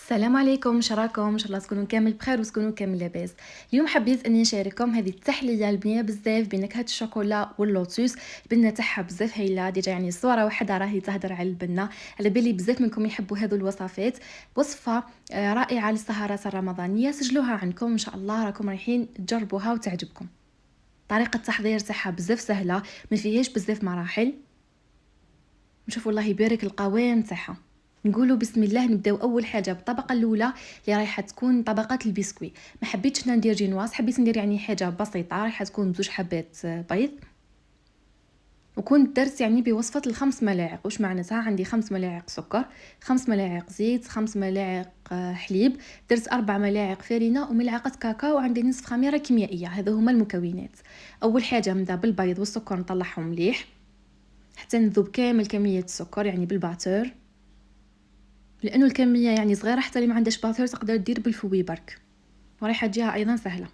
السلام عليكم، شراكم ان شاء الله تكونوا كامل بخير وتكونوا كامل لاباس. اليوم حبيت اني نشارككم هذه التحليه البنيه بزاف بنكهه الشوكولا واللوتوس. البنه تاعها بزاف هايله، ديجا يعني الصوره واحده راهي تهدر على البنه. على بالي بزاف منكم يحبوا هذو الوصفات. وصفه رائعه للسهرات الرمضانيه، سجلوها عندكم ان شاء الله، راكم رايحين تجربوها وتعجبكم. طريقه التحضير تاعها بزاف سهله، ما فيهاش بزاف مراحل. نشوف الله يبارك القوام تاعها. نقولوا بسم الله. نبداو اول حاجه بالطبقه الاولى اللي رايحه تكون طبقه البسكوي. ما حبيتش ندير جينواز، حبيت ندير يعني حاجه بسيطه، رايحه تكون بزوج حبات بيض. وكنت درت يعني بوصفه الخمس ملاعق. واش معناتها؟ عندي 5 ملاعق سكر، 5 ملاعق زيت، 5 ملاعق حليب، درت 4 ملاعق فرينه وملعقه كاكاو، وعندي نصف خميره كيميائيه. هذو هما المكونات. اول حاجه نبدا بالبيض والسكر، نطلعهم مليح حتى نذوب كامل كميه السكر يعني بالباتور. لانه الكميه يعني صغيره، حتى اللي ما عندهاش باتور تقدر دير بالفوي برك، ورايحه تجيها ايضا سهله.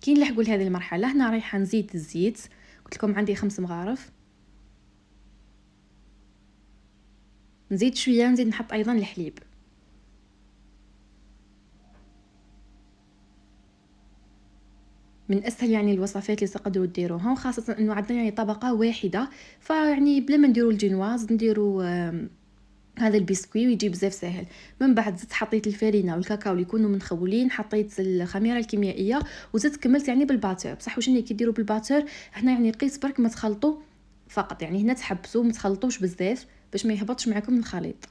كي نلحقوا لهذه المرحله هنا رايحه نزيد الزيت. قلت لكم عندي 5 مغارف، نزيد شويه، نزيد نحط ايضا الحليب. من اسهل يعني الوصفات اللي تقدروا ديروها، وخاصه انه عندنا يعني طبقه واحده، فيعني بلا ما نديروا الجينواز نديروا هذا البسكوي ويجي بزاف سهل. من بعد زدت حطيت الفرينه والكاكاو اللي يكونوا منخولين، حطيت الخميره الكيميائيه، وزدت كملت يعني بالباتور. بصح واش كي ديروا بالباتور هنا يعني قيس برك ما تخلطوا فقط، يعني هنا تحبسوا ما تخلطوش بزاف باش ما يهبطش معكم الخليط.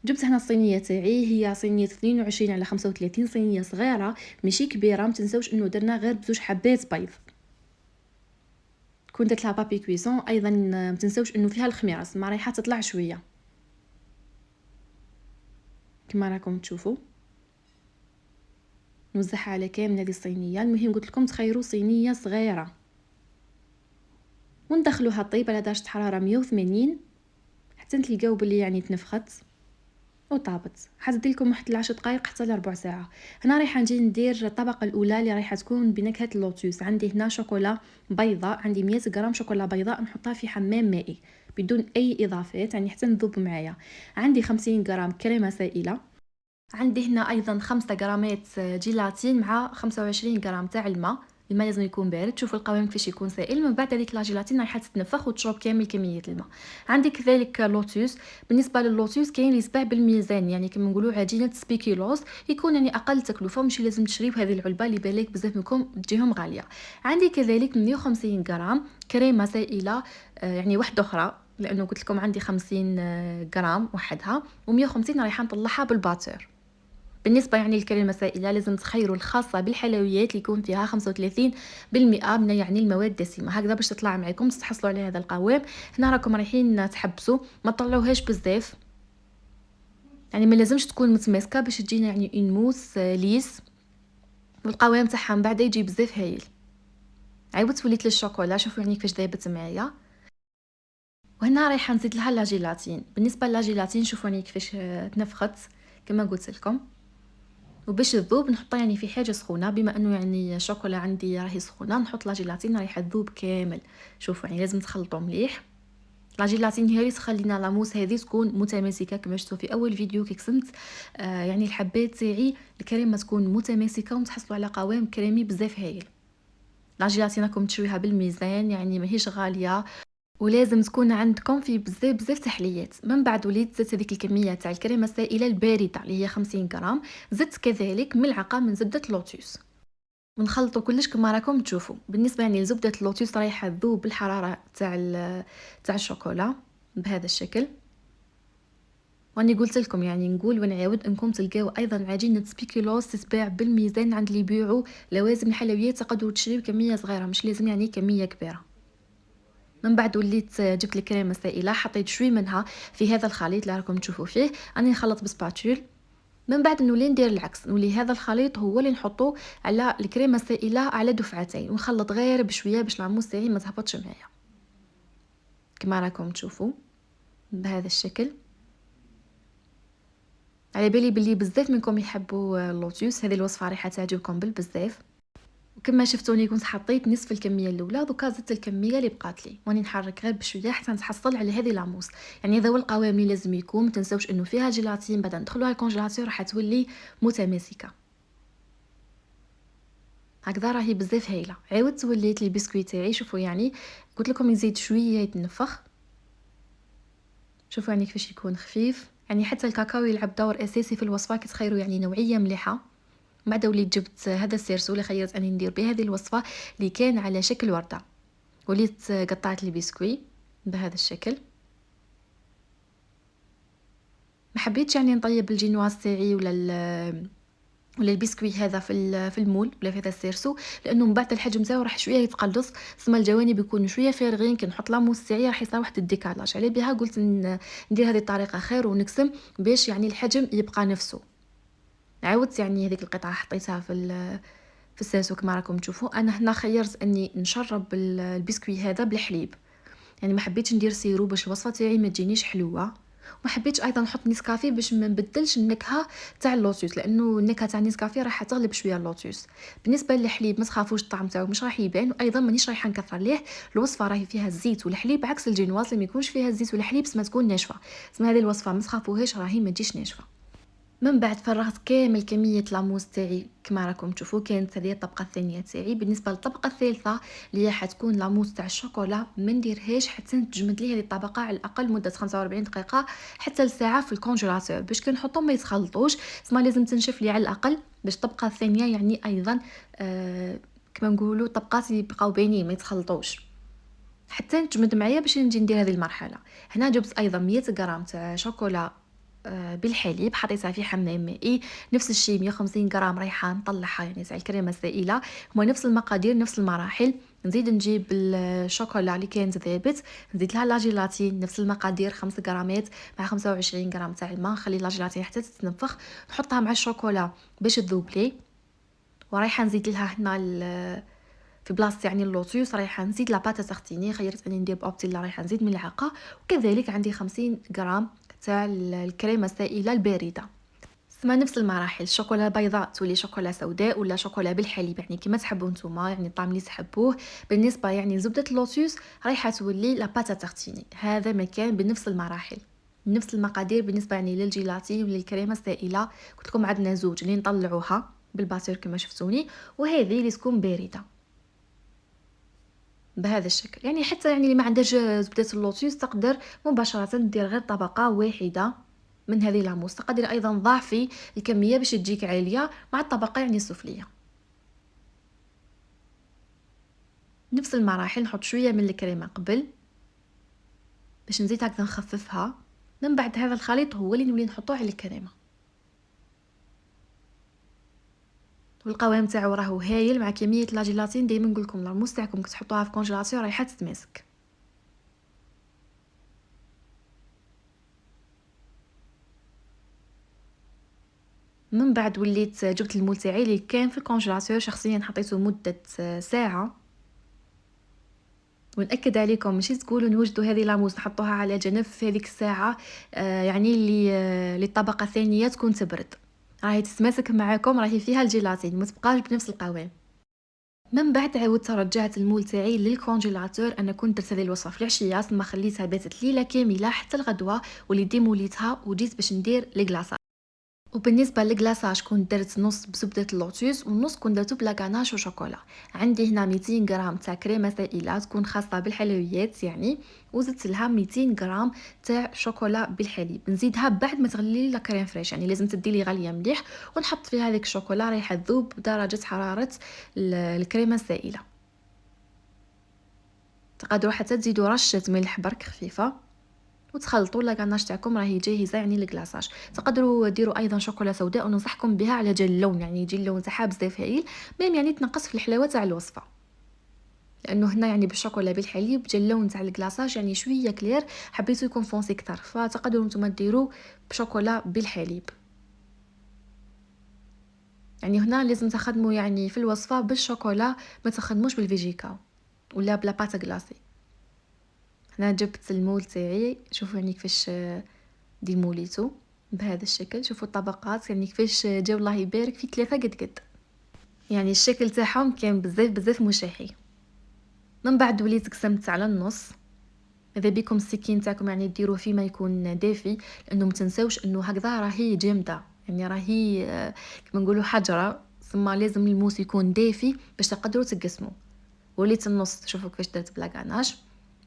جبت هنا الصينيه تاعي، هي صينيه 22 على 35، صينيه صغيره ماشي كبيره. ما تنساوش انه درنا غير بزوج حبات بيض. كنت درت لها بابي كويسون ايضا. ما تنساوش انه فيها الخميره، ما رايحه تطلع شويه كما راكم تشوفوا. نوزعها على كامل هذه الصينيه. المهم قلت لكم تخيروا صينيه صغيره وندخلوها طيب على درجه حراره 180 حتى تلقاو بلي يعني تنفخت وطابت. حتدير لكم واحد 10 دقائق حتى لربع ساعه. هنا رايحه نجي ندير الطبقه الاولى اللي رايحه تكون بنكهه اللوتوس. عندي هنا شوكولا بيضاء، عندي 100 غرام شوكولا بيضاء، نحطها في حمام مائي بدون اي اضافات يعني حتى تذوب معايا. عندي 50 غرام كريمه سائله. عندي هنا ايضا 5 غرامات جيلاتين مع 25 غرام تاع الماء. الماء لازم يكون بارد. شوفوا القوام كيفاش يكون سائل. من بعد هذيك لا جيلاتين رايحه تتنفخ وتشرب كامل كميه الماء. عندي كذلك لوتوس. بالنسبه للوتوس كاين اللي يتباع بالميزان، يعني كما نقولوا عجينه سبيكيلوز، يكون يعني اقل تكلفه، ماشي لازم تشريو هذه العلبه اللي بالك بزاف منكم تجيهم غاليه. عندي كذلك 150 غرام كريمه سائله، يعني واحده اخرى، لانه قلت لكم عندي 50 غرام وحدها، و150 رايحه نطلعها بالباتور. بالنسبه يعني للكريمه السائله لازم تخيروا الخاصه بالحلويات اللي يكون فيها 35% من يعني المواد الدسمه، هكذا باش تطلع معكم تحصلوا على هذا القوام. هنا راكم رايحين تحبسوا، ما تطلعوهاش بزاف، يعني ما لازمش تكون متماسكه باش تجينا يعني اون موس ليس، والقوام تاعها من بعد يجي بزاف هايل. عاودت وليت للشوكولا، شوفوا يعني كيفاش ذابت معايا. وهنا رايحه نزيد لها لا جيلاتين. بالنسبه لا جيلاتين شوفوا يعني كيفاش تنفخت كما قلت لكم. وباش تذوب نحطها يعني في حاجه سخونه، بما انه يعني الشوكولا عندي راهي سخونه، نحط لا جيلاتين رايحه تذوب كامل. شوفوا يعني لازم تخلطوا مليح. لا جيلاتين هي اللي تخلينا لاموس هذه تكون متماسكه كما شفتوا في اول فيديو كي قسمت. يعني الحبات تاعي الكريمه تكون متماسكه وتحصلوا على قوام كريمي بزاف هايل. لا جيلاتين راكم تشويها بالميزان، يعني ماهيش غاليه، ولازم تكون عندكم في بزاف بزاف تحليات. من بعد وليت زدت هذيك الكميه تاع الكريمه السائله البارده اللي هي 50 غرام، زدت كذلك ملعقه من زبده لوتوس، ونخلطوا كلش كما راكم تشوفوا. بالنسبه يعني لزبده اللوتوس رايحه تذوب بالحراره تاع الشوكولا بهذا الشكل. واني قلت لكم يعني نقول ونعاود انكم تلقاو ايضا عجينه سبيكيلوز تتباع بالميزان عند اللي يبيعوا لوازم الحلويات، تقدروا تشريو كميه صغيره، مش لازم يعني كميه كبيره. من بعد وليت جبت الكريمه السائله، حطيت شوي منها في هذا الخليط اللي راكم تشوفوا فيه. راني نخلط بسباتول. من بعد نولي ندير العكس، نولي هذا الخليط هو اللي نحطوه على الكريمه السائله على دفعتين، ونخلط غير بشويه باش العموس تاعي ما تهبطش معايا كما راكم تشوفوا بهذا الشكل. على بالي بلي بزاف منكم يحبوا اللوتوس، هذه الوصفه رايحه تعجبكم بالبزاف. كما شفتوني كنت حطيت نصف الكميه الاولى، دوكا زدت الكميه اللي بقات لي واني نحرك غير بشويه حتى نتحصل على هذه لاموس. يعني هذا هو القوام اللي لازم يكون. ما تنساوش انه فيها جيلاتين، بعد ندخلوها الكونجيلاتور راح تولي متماسكه هكذا. راهي بزاف هايله. عاودت وليت لي البسكويت تاعي، شوفوا يعني قلت لكم يزيد شويه يتنفخ. شوفوا يعني كيفاش يكون خفيف، يعني حتى الكاكاو يلعب دور اساسي في الوصفه كي تخيروا يعني نوعيه مليحه. بعد وليت جبت هذا السيرسو اللي خيرت اني ندير به هذه الوصفه اللي كان على شكل ورده. وليت قطعت البسكوي بهذا الشكل. ما حبيتش يعني نطيب الجينواز تاعي ولا البسكوي هذا في المول ولا في هذا السيرسو، لانه من بعد الحجم تاعو راح شويه يتقلص، سما الجوانب يكونوا شويه فارغين. كي نحط لاموس تاعي راح يصير واحد الديكالاج. على بها قلت ندير هذه الطريقه خير ونقسم باش يعني الحجم يبقى نفسه. عاودت يعني هذيك القطعه حطيتها في السيرسو كما راكم تشوفوا. انا هنا خيرت اني نشرب البسكوي هذا بالحليب، يعني ما حبيتش ندير سيرو باش الوصفه تاعي ما تجينيش حلوه. وما حبيتش ايضا نحط نسكافيه باش ما نبدلش النكهه تاع اللوتوس، لانه النكهه تاع النسكافيه راح تغلب شويه اللوتوس. بالنسبه للحليب ما تخافوش الطعم تاعو مش راح يبان، وايضا مانيش رايحه نكثر ليه. الوصفه راهي فيها الزيت والحليب، عكس الجينواز اللي ما يكونش فيها الزيت والحليب سما تكون ناشفه. سما هذه الوصفه ما تخافوهاش راهي ما تجيش ناشفه. من بعد فرغت كامل كميه لاموس تاعي كما راكم تشوفوا. كانت هذه الطبقه الثانيه تاعي. بالنسبه للطبقه الثالثه اللي حتكون لاموس تاع الشوكولا، ما نديرهاش حتى تجمد لي هذه الطبقه على الاقل مده 45 دقيقه حتى لساعه في الكونجيلاتور باش كي نحطهم ما يتخلطوش. ثم لازم تنشف لي على الاقل باش الطبقه الثانيه يعني ايضا كما نقولوا طبقات يبقاو باينين ما يتخلطوش حتى تجمد معايا باش نجي ندير هذه المرحله. هنا جبت ايضا 100 غرام تاع شوكولا بالحليب، حطيتها في حمام مائي. نفس الشيء 150 غرام رايحه نطلعها يعني تاع الكريمه السائله. هما نفس المقادير نفس المراحل. نزيد نجيب الشوكولا اللي كانت ذابت، نزيد لها لا جيلاتين نفس المقادير 5 غرامات مع 25 غرام تاع الماء. نخلي لا جيلاتين حتى تتنفخ، نحطها مع الشوكولا باش تذوب لي. ورايحه نزيد لها هنا في بلاصه يعني اللوتوس رايحه نزيد لا باتا تارتيني. خيرت اني ندير باوبتيلا رايحه نزيد ملعقه. وكذلك عندي 50 غرام تاع الكريمه السائله البارده. سما نفس المراحل. الشوكولا البيضاء تولي شوكولا سوداء ولا شوكولا بالحليب يعني كما تحبوا نتوما، يعني الطعم اللي تحبوه. بالنسبه يعني لزبده اللوتوس رايحه تولي لا باتا تارتيني. هذا مكان بنفس المراحل نفس المقادير. بالنسبه يعني للجيلاتين وللكريمه السائله قلت لكم عندنا زوج اللي نطلعوها بالباتور كما شفتوني، وهذه اللي تكون بارده بهذا الشكل. يعني حتى يعني اللي ما عندهاش زبده اللوتوس تقدر مباشره دير غير طبقه واحده من هذه لاموس. تقدر ايضا ضاعفي الكميه باش تجيك عاليه مع الطبقه يعني السفليه. نفس المراحل نحط شويه من الكريمه قبل باش نزيد هكذا نخففها. من بعد هذا الخليط هو اللي نولي نحطوه على الكريمه. والقوام تاعو راهو هايل مع كميه لا جيلاتين. دائما نقول لكم لاموس تاعكم كتحطوها في كونجيلاتور رايحه تتماسك. من بعد وليت جبت المول تاعي اللي كان في الكونجيلاتور، شخصيا حطيته مده ساعه. ونأكد عليكم ماشي تقولوا نوجدوا هذه لاموس نحطوها على جنب في هذيك الساعه يعني اللي الطبقه الثانيه تكون تبرد، راهي تتماسك معاكم. راهي فيها الجيلاتين ما تبقاش بنفس القوام. من بعد عاودت رجعت المول تاعي للكونجيلاتور. انا كنت درت هذه الوصفه في العشيه ما خليتها باتت ليله كامله حتى الغدوه، واللي ديموليتها وجيت باش ندير لي كلاص. وبالنسبه للكلاصاج كنت درت نص بزبده اللوتوس والنص كنت درتو بلا غاناش وشوكولا. عندي هنا 200 غرام تاع كريمه سائله تكون خاصه بالحلويات يعني، وزدت لها 200 غرام تاع شوكولا بالحليب. نزيدها بعد ما تغلي لا كريم فريش، يعني لازم تدي لي غاليه مليح. ونحط فيها هذيك الشوكولا رايحه تذوب بدرجه حراره الكريمه السائله. تقدروا حتى تزيدوا رشه ملح برك خفيفه وتخلطوا لا غاناش تاعكم راهي جاهزه يعني للكلاصاج. تقدروا ديروا ايضا شوكولا سوداء وننصحكم بها على جال اللون، يعني يجي اللون تاعها بزاف هايل ميم يعني تنقص في الحلاوه تاع الوصفه. لانه هنا يعني بالشوكولا بالحليب جا اللون تاع الكلاصاج يعني شويه كلير، حبيتو يكون فونسي كتر فتقدروا نتوما ديروا بشوكولا بالحليب. يعني هنا لازم تخدموا يعني في الوصفه بالشوكولا، ما تخدموش بالفيجيكاو ولا بلا باتا غلاسي. هنا جبت المول تاعي، شوفوا يعني كيفاش ديموليتو بهذا الشكل. شوفوا الطبقات يعني كيفاش جاو الله يبارك في 3 قد قد. يعني الشكل تاعهم كان بزاف مشاحي. من بعد وليت قسمت على النص. ماذا بيكم السكين تاعكم يعني ديروه فيما يكون دافي، لانه متنساوش انه هكذا راهي جامده، يعني راهي كما نقولوا حجره، ثم لازم الموس يكون دافي باش تقدروا تقسموا. وليت النص شوفوا كيفاش درت بلا غاناش،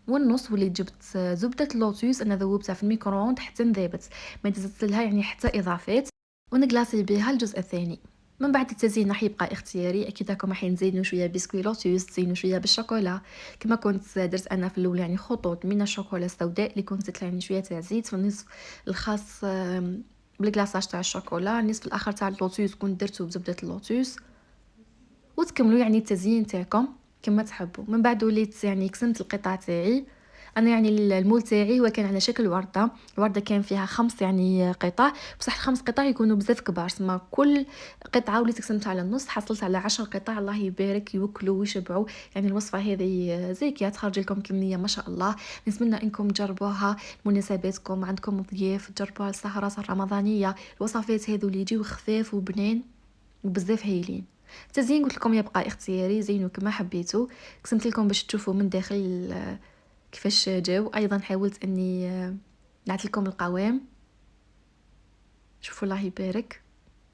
والنص وليت جبت زبده اللوتوس انا ذوبتها في الميكرووند حتى نذابت، ما دزت لها يعني حتى اضافات، ونقلاصي بها الجزء الثاني. من بعد التزيين راح يبقى اختياري، اكيد راكم راح نزينوا شويه بسكوي لوتوس، تزينوا شويه بالشوكولا كما كنت درت انا في الاول، يعني خطوط من الشوكولا السوداء اللي كنت درت يعني شويه تاع زيت في النصف الخاص بالكلاصاج تاع الشوكولا، النصف الاخر تاع اللوتوس كنت درته بزبده اللوتوس، وتكملوا يعني التزيين تاعكم كما تحبوا. من بعد وليت يعني قسمت القطع تاعي انا، يعني المول تاعي هو كان على شكل ورده، الورده كان فيها 5 يعني قطع، بصح ال5 قطع يكونوا بزاف كبار، سما كل قطعه وليت قسمتها على النص، حصلت على 10 قطع. الله يبارك يوكلوا ويشبعوا، يعني الوصفه هذه زيكيه تخرج لكم كميه ما شاء الله. نتمنى انكم تجربوها مناسباتكم، عندكم ضياف تجربوها السهرات الرمضانيه، الوصفات هذو اللي يجيو خفاف وبنان وبزاف هايلين. التزيين قلت لكم يبقى اختياري، زينوا كما حبيتوا. قسمت لكم باش تشوفوا من داخل كيفاش جاو، ايضا حاولت اني نعت لكم القوام، شوفوا الله يبارك.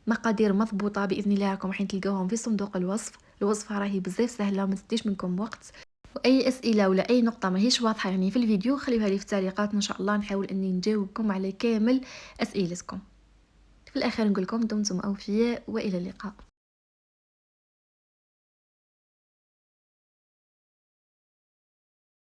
مقادير مضبوطه باذن الله، راكم راح تلقاوهم في صندوق الوصف. الوصفه راهي بزاف سهله وما تديش منكم وقت. واي اسئله ولا اي نقطه ما هيش واضحه يعني في الفيديو خليوها لي في التعليقات، ان شاء الله نحاول اني نجاوبكم على كامل اسئلتكم. في الاخير نقول لكم دمتم اوفياء والى اللقاء.